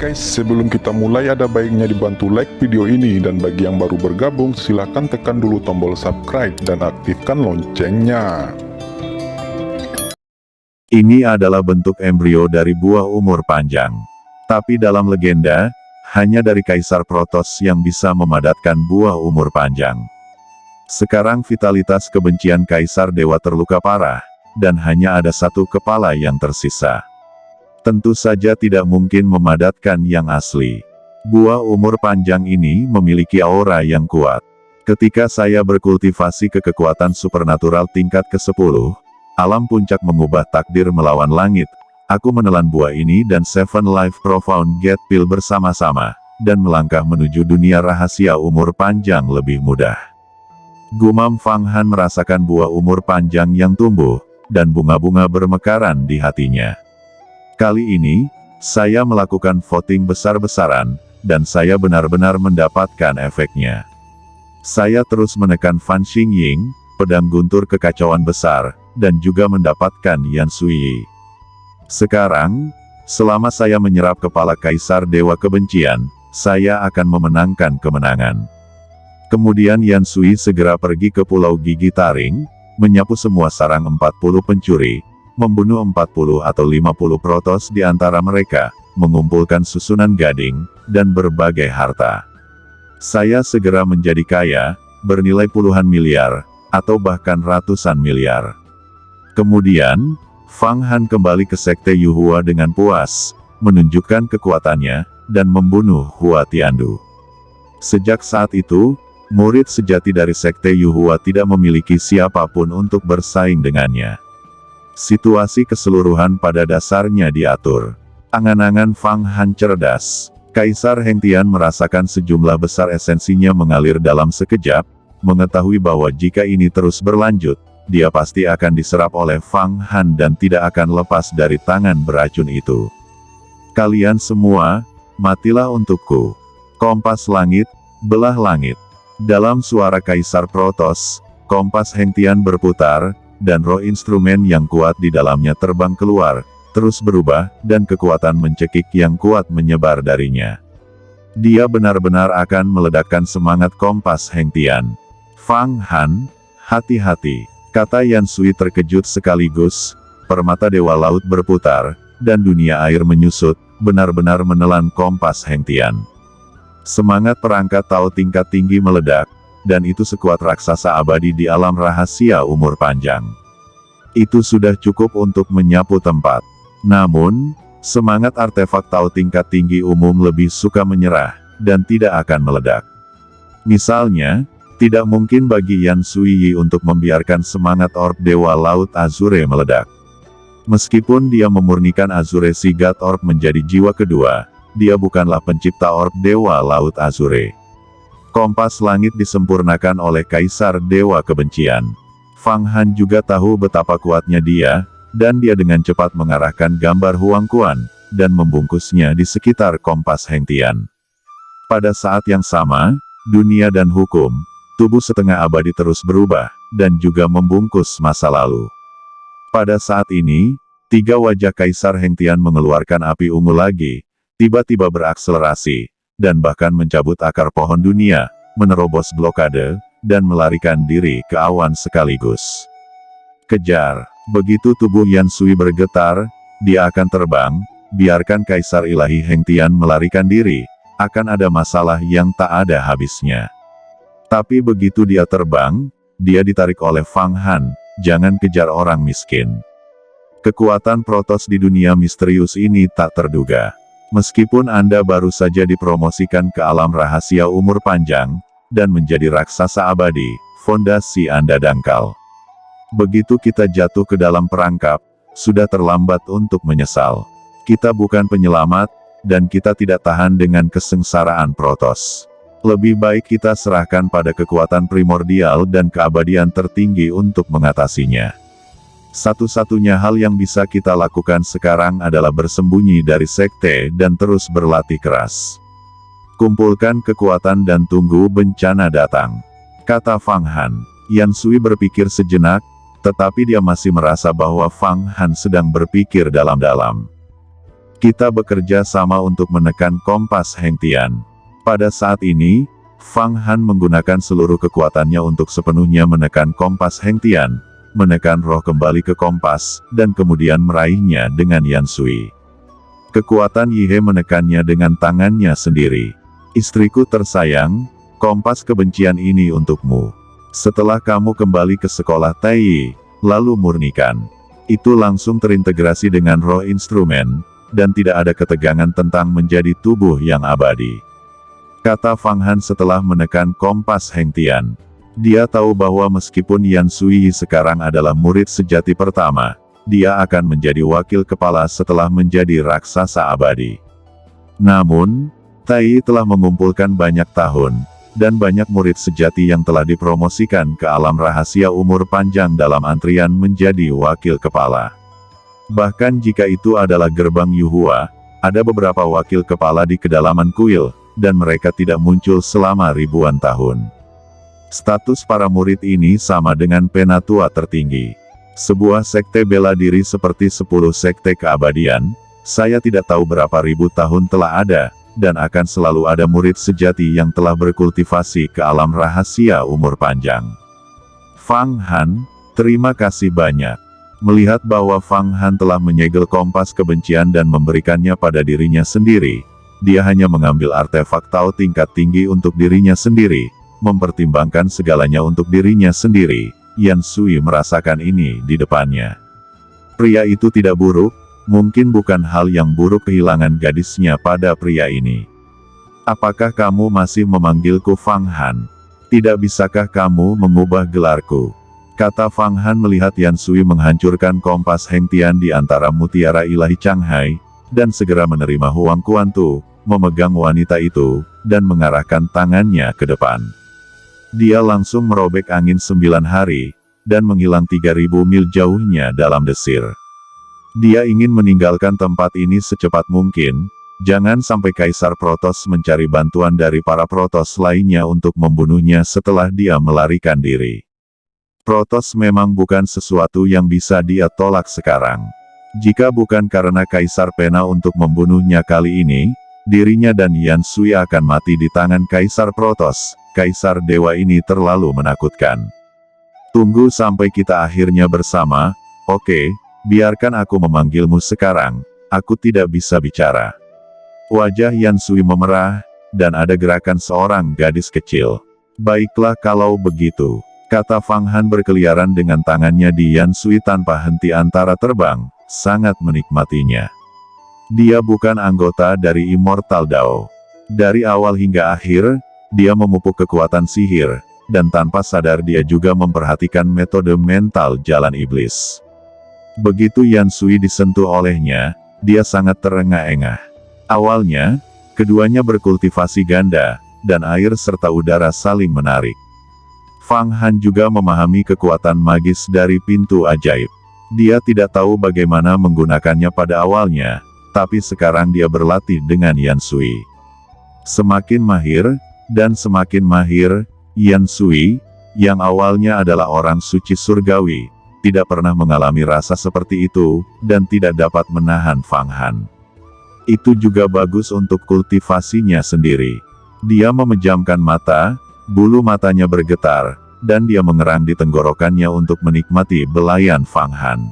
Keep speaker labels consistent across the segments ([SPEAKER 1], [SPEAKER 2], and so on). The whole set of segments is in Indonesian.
[SPEAKER 1] guys, sebelum kita mulai ada baiknya dibantu like video ini, dan bagi yang baru bergabung silahkan tekan dulu tombol subscribe dan aktifkan loncengnya.
[SPEAKER 2] Ini adalah bentuk embrio dari buah umur panjang. Tapi dalam legenda, hanya dari Kaisar Protoss yang bisa memadatkan buah umur panjang. Sekarang vitalitas kebencian Kaisar Dewa terluka parah, dan hanya ada satu kepala yang tersisa. Tentu saja tidak mungkin memadatkan yang asli. Buah umur panjang ini memiliki aura yang kuat. Ketika saya berkultivasi ke kekuatan supernatural tingkat ke-10, alam puncak mengubah takdir melawan langit. Aku menelan buah ini dan Seven Life Profound Get Pill bersama-sama, dan melangkah menuju dunia rahasia umur panjang lebih mudah. Gumam Fang Han merasakan buah umur panjang yang tumbuh, dan bunga-bunga bermekaran di hatinya. Kali ini, saya melakukan voting besar-besaran, dan saya benar-benar mendapatkan efeknya. Saya terus menekan Fan Xingying, pedang guntur kekacauan besar, dan juga mendapatkan Yan Sui. Sekarang, selama saya menyerap kepala Kaisar Dewa Kebencian, saya akan memenangkan kemenangan. Kemudian Yan Sui segera pergi ke Pulau Gigi Taring, menyapu semua sarang 40 pencuri, membunuh 40 atau 50 Protoss di antara mereka, mengumpulkan susunan gading, dan berbagai harta. Saya segera menjadi kaya, bernilai puluhan miliar, atau bahkan ratusan miliar. Kemudian, Fang Han kembali ke Sekte Yuhua dengan puas, menunjukkan kekuatannya, dan membunuh Hua Tiandu. Sejak saat itu, murid sejati dari Sekte Yuhua tidak memiliki siapapun untuk bersaing dengannya. Situasi keseluruhan pada dasarnya diatur. Angan-angan Fang Han cerdas. Kaisar Hengtian merasakan sejumlah besar esensinya mengalir dalam sekejap, mengetahui bahwa jika ini terus berlanjut, dia pasti akan diserap oleh Fang Han dan tidak akan lepas dari tangan beracun itu. Kalian semua, matilah untukku. Kompas langit, belah langit. Dalam suara Kaisar Protoss, kompas Hengtian berputar, dan roh instrumen yang kuat di dalamnya terbang keluar, terus berubah, dan kekuatan mencekik yang kuat menyebar darinya. Dia benar-benar akan meledakkan semangat kompas Hengtian. Fang Han, hati-hati, kata Yan Sui terkejut sekaligus. Permata Dewa Laut berputar, dan dunia air menyusut, benar-benar menelan kompas Hengtian. Semangat perangkat Tao tingkat tinggi meledak, dan itu sekuat raksasa abadi di alam rahasia umur panjang. Itu sudah cukup untuk menyapu tempat. Namun, semangat artefak Tao tingkat tinggi umum lebih suka menyerah, dan tidak akan meledak. Misalnya, tidak mungkin bagi Yan Sui untuk membiarkan semangat orb Dewa Laut Azure meledak. Meskipun dia memurnikan Azure Sigat Orb menjadi jiwa kedua, dia bukanlah pencipta orb Dewa Laut Azure. Kompas langit disempurnakan oleh Kaisar Dewa Kebencian. Fang Han juga tahu betapa kuatnya dia, dan dia dengan cepat mengarahkan gambar Huang Quan, dan membungkusnya di sekitar kompas Hengtian. Pada saat yang sama, dunia dan hukum, tubuh setengah abadi terus berubah, dan juga membungkus masa lalu. Pada saat ini, tiga wajah Kaisar Hengtian mengeluarkan api ungu lagi, tiba-tiba berakselerasi, dan bahkan mencabut akar pohon dunia, menerobos blokade, dan melarikan diri ke awan sekaligus. Kejar! Begitu tubuh Yan Sui bergetar, dia akan terbang, biarkan Kaisar Ilahi Hengtian melarikan diri, akan ada masalah yang tak ada habisnya. Tapi begitu dia terbang, dia ditarik oleh Fang Han, jangan kejar orang miskin. Kekuatan Protoss di dunia misterius ini tak terduga. Meskipun Anda baru saja dipromosikan ke alam rahasia umur panjang, dan menjadi raksasa abadi, fondasi Anda dangkal. Begitu kita jatuh ke dalam perangkap, sudah terlambat untuk menyesal. Kita bukan penyelamat, dan kita tidak tahan dengan kesengsaraan Protoss. Lebih baik kita serahkan pada kekuatan primordial dan keabadian tertinggi untuk mengatasinya. Satu-satunya hal yang bisa kita lakukan sekarang adalah bersembunyi dari sekte dan terus berlatih keras. Kumpulkan kekuatan dan tunggu bencana datang, kata Fang Han. Yan Sui berpikir sejenak, tetapi dia masih merasa bahwa Fang Han sedang berpikir dalam-dalam. Kita bekerja sama untuk menekan kompas Heng Tian. Pada saat ini, Fang Han menggunakan seluruh kekuatannya untuk sepenuhnya menekan kompas Heng Tian, menekan roh kembali ke kompas, dan kemudian meraihnya dengan Yan Sui. Kekuatan Yihe menekannya dengan tangannya sendiri. Istriku tersayang, kompas kebencian ini untukmu. Setelah kamu kembali ke sekolah Tai, lalu murnikan. Itu langsung terintegrasi dengan roh instrumen, dan tidak ada ketegangan tentang menjadi tubuh yang abadi. Kata Fang Han setelah menekan kompas Heng Tian. Dia tahu bahwa meskipun Yan Sui sekarang adalah murid sejati pertama, dia akan menjadi wakil kepala setelah menjadi raksasa abadi. Namun, Tai telah mengumpulkan banyak tahun, dan banyak murid sejati yang telah dipromosikan ke alam rahasia umur panjang dalam antrian menjadi wakil kepala. Bahkan jika itu adalah gerbang Yuhua, ada beberapa wakil kepala di kedalaman kuil, dan mereka tidak muncul selama ribuan tahun. Status para murid ini sama dengan penatua tertinggi. Sebuah sekte bela diri seperti 10 sekte keabadian, saya tidak tahu berapa ribu tahun telah ada, dan akan selalu ada murid sejati yang telah berkultivasi ke alam rahasia umur panjang. Fang Han, terima kasih banyak. Melihat bahwa Fang Han telah menyegel kompas kebencian dan memberikannya pada dirinya sendiri, dia hanya mengambil artefak Tao tingkat tinggi untuk dirinya sendiri, mempertimbangkan segalanya untuk dirinya sendiri. Yan Sui merasakan ini di depannya. Pria itu tidak buruk, mungkin bukan hal yang buruk kehilangan gadisnya pada pria ini. Apakah kamu masih memanggilku Fang Han? Tidak bisakah kamu mengubah gelarku? Kata Fang Han melihat Yan Sui menghancurkan kompas Heng Tian di antara mutiara ilahi Changhai, dan segera menerima Huang Kuantu, memegang wanita itu, dan mengarahkan tangannya ke depan. Dia langsung merobek angin 9 hari, dan menghilang 3000 mil jauhnya dalam desir. Dia ingin meninggalkan tempat ini secepat mungkin, jangan sampai Kaisar Protoss mencari bantuan dari para Protoss lainnya untuk membunuhnya setelah dia melarikan diri. Protoss memang bukan sesuatu yang bisa dia tolak sekarang. Jika bukan karena Kaisar Pena untuk membunuhnya kali ini, dirinya dan Yan Sui akan mati di tangan Kaisar Protoss. Kaisar Dewa ini terlalu menakutkan. Tunggu sampai kita akhirnya bersama, oke, biarkan aku memanggilmu sekarang, aku tidak bisa bicara. Wajah Yan Sui memerah, dan ada gerakan seorang gadis kecil. Baiklah kalau begitu. Kata Fang Han berkeliaran dengan tangannya di Yan Sui tanpa henti antara terbang, sangat menikmatinya. Dia bukan anggota dari Immortal Dao. Dari awal hingga akhir, dia memupuk kekuatan sihir, dan tanpa sadar dia juga memperhatikan metode mental jalan iblis. Begitu Yan Sui disentuh olehnya, dia sangat terengah-engah. Awalnya, keduanya berkultivasi ganda, dan air serta udara saling menarik. Fang Han juga memahami kekuatan magis dari pintu ajaib. Dia tidak tahu bagaimana menggunakannya pada awalnya, tapi sekarang dia berlatih dengan Yan Sui. Semakin mahir, dan semakin mahir, Yan Sui, yang awalnya adalah orang suci surgawi, tidak pernah mengalami rasa seperti itu, dan tidak dapat menahan Fang Han. Itu juga bagus untuk kultivasinya sendiri. Dia memejamkan mata, bulu matanya bergetar, dan dia mengerang di tenggorokannya untuk menikmati belayan Fang Han.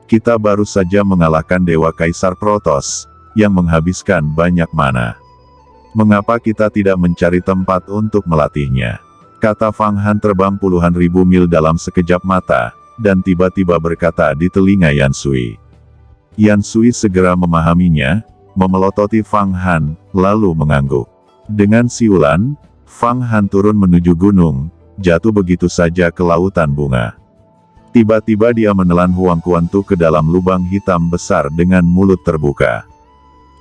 [SPEAKER 2] Kita baru saja mengalahkan Dewa Kaisar Protoss, yang menghabiskan banyak mana. Mengapa kita tidak mencari tempat untuk melatihnya? Kata Fang Han terbang puluhan ribu mil dalam sekejap mata, dan tiba-tiba berkata di telinga Yan Sui. Yan Sui segera memahaminya, memelototi Fang Han, lalu mengangguk. Dengan siulan, Fang Han turun menuju gunung, jatuh begitu saja ke lautan bunga. Tiba-tiba dia menelan Huang Kuantu ke dalam lubang hitam besar dengan mulut terbuka.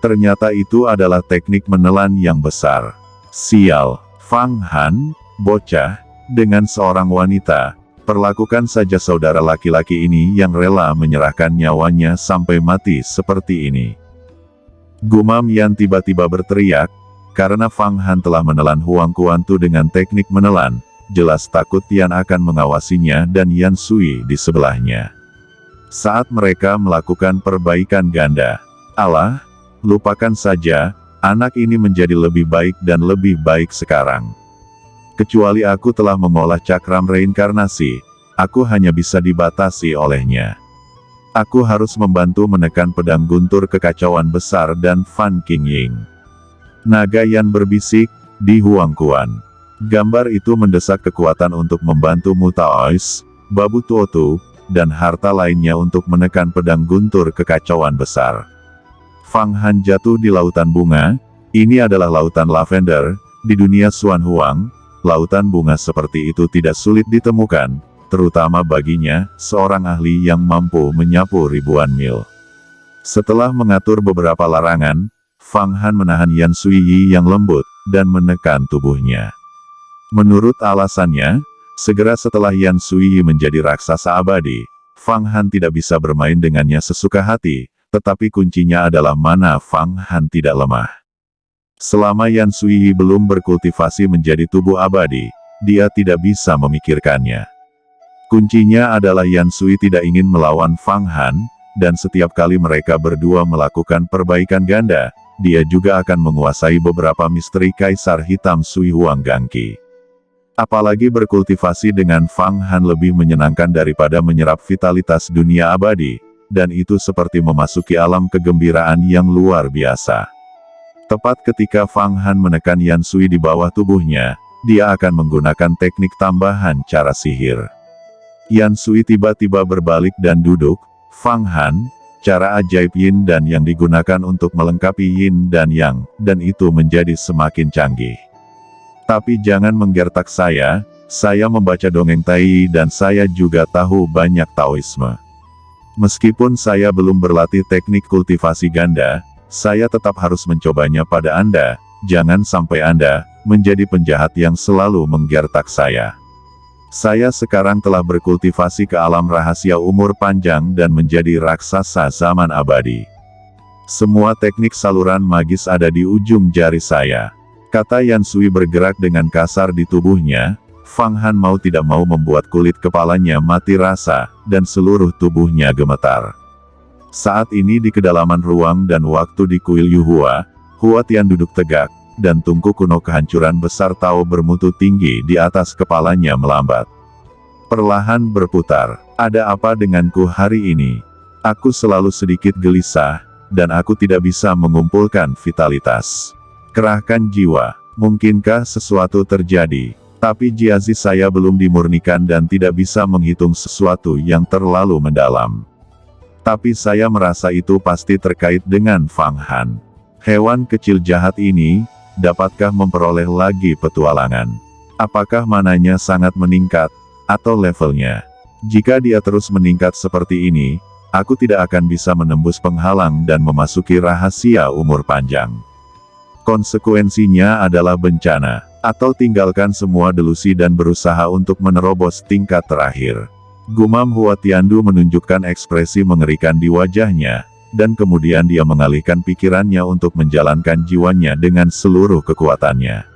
[SPEAKER 2] Ternyata itu adalah teknik menelan yang besar. Sial, Fang Han, bocah, dengan seorang wanita, perlakukan saja saudara laki-laki ini yang rela menyerahkan nyawanya sampai mati seperti ini. Gumam Yan tiba-tiba berteriak, karena Fang Han telah menelan Huang Kuantu dengan teknik menelan, jelas takut Yan akan mengawasinya dan Yan Sui di sebelahnya. Saat mereka melakukan perbaikan ganda, Alah, lupakan saja, anak ini menjadi lebih baik dan lebih baik sekarang. Kecuali aku telah mengolah cakram reinkarnasi, aku hanya bisa dibatasi olehnya. Aku harus membantu menekan pedang guntur kekacauan besar dan Fan Qingying. Naga Yan berbisik, di Huangquan. Gambar itu mendesak kekuatan untuk membantu Mutaois, Babu Tuotu, dan harta lainnya untuk menekan pedang guntur kekacauan besar. Fang Han jatuh di lautan bunga, ini adalah lautan lavender, di dunia Xuan Huang, lautan bunga seperti itu tidak sulit ditemukan, terutama baginya, seorang ahli yang mampu menyapu ribuan mil. Setelah mengatur beberapa larangan, Fang Han menahan Yan Suiyi yang lembut, dan menekan tubuhnya. Menurut alasannya, segera setelah Yan Suiyi menjadi raksasa abadi, Fang Han tidak bisa bermain dengannya sesuka hati, tetapi kuncinya adalah mana Fang Han tidak lemah. Selama Yan Suiyi belum berkultivasi menjadi tubuh abadi, dia tidak bisa memikirkannya. Kuncinya adalah Yan Sui tidak ingin melawan Fang Han, dan setiap kali mereka berdua melakukan perbaikan ganda, dia juga akan menguasai beberapa misteri Kaisar Hitam Sui Huang Gangqi. Apalagi berkultivasi dengan Fang Han lebih menyenangkan daripada menyerap vitalitas dunia abadi, dan itu seperti memasuki alam kegembiraan yang luar biasa. Tepat ketika Fang Han menekan Yan Sui di bawah tubuhnya, dia akan menggunakan teknik tambahan cara sihir. Yan Sui tiba-tiba berbalik dan duduk. Fang Han, cara ajaib Yin dan Yang digunakan untuk melengkapi Yin dan Yang, dan itu menjadi semakin canggih. Tapi jangan menggertak saya membaca dongeng Tai dan saya juga tahu banyak Taoisme. Meskipun saya belum berlatih teknik kultivasi ganda, saya tetap harus mencobanya pada Anda, jangan sampai Anda menjadi penjahat yang selalu menggertak saya. Saya sekarang telah berkultivasi ke alam rahasia umur panjang dan menjadi raksasa zaman abadi. Semua teknik saluran magis ada di ujung jari saya. Kata Yan Sui bergerak dengan kasar di tubuhnya. Fang Han mau tidak mau membuat kulit kepalanya mati rasa, dan seluruh tubuhnya gemetar. Saat ini di kedalaman ruang dan waktu di kuil Yuhua, Hua Tian duduk tegak, dan tungku kuno kehancuran besar Tao bermutu tinggi di atas kepalanya melambat. Perlahan berputar. Ada apa denganku hari ini? Aku selalu sedikit gelisah, dan aku tidak bisa mengumpulkan vitalitas. Kerahkan jiwa. Mungkinkah sesuatu terjadi? Tapi jiazi saya belum dimurnikan dan tidak bisa menghitung sesuatu yang terlalu mendalam. Tapi saya merasa itu pasti terkait dengan Fang Han. Hewan kecil jahat ini, dapatkah memperoleh lagi petualangan? Apakah mananya sangat meningkat, atau levelnya? Jika dia terus meningkat seperti ini, aku tidak akan bisa menembus penghalang dan memasuki rahasia umur panjang. Konsekuensinya adalah bencana, atau tinggalkan semua delusi dan berusaha untuk menerobos tingkat terakhir. Gumam Hua Tiandu menunjukkan ekspresi mengerikan di wajahnya, dan kemudian dia mengalihkan pikirannya untuk menjalankan jiwanya dengan seluruh kekuatannya.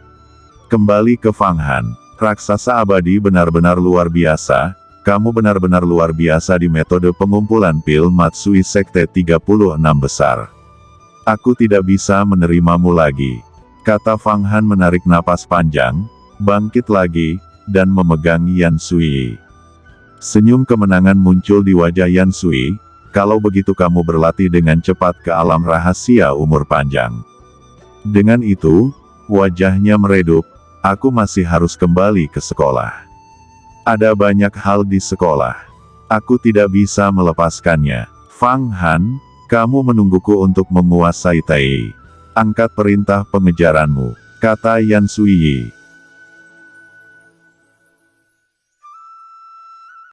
[SPEAKER 2] Kembali ke Fang Han, raksasa abadi benar-benar luar biasa, kamu benar-benar luar biasa di metode pengumpulan pil Matsui Sekte 36 besar. Aku tidak bisa menerimamu lagi. Kata Fang Han menarik napas panjang, bangkit lagi, dan memegang Yan Sui. Senyum kemenangan muncul di wajah Yan Sui. Kalau begitu kamu berlatih dengan cepat ke alam rahasia umur panjang. Dengan itu, wajahnya meredup, aku masih harus kembali ke sekolah. Ada banyak hal di sekolah. Aku tidak bisa melepaskannya. Fang Han, kamu menungguku untuk menguasai Tai. Angkat perintah pengejaranmu, kata Yan Sui.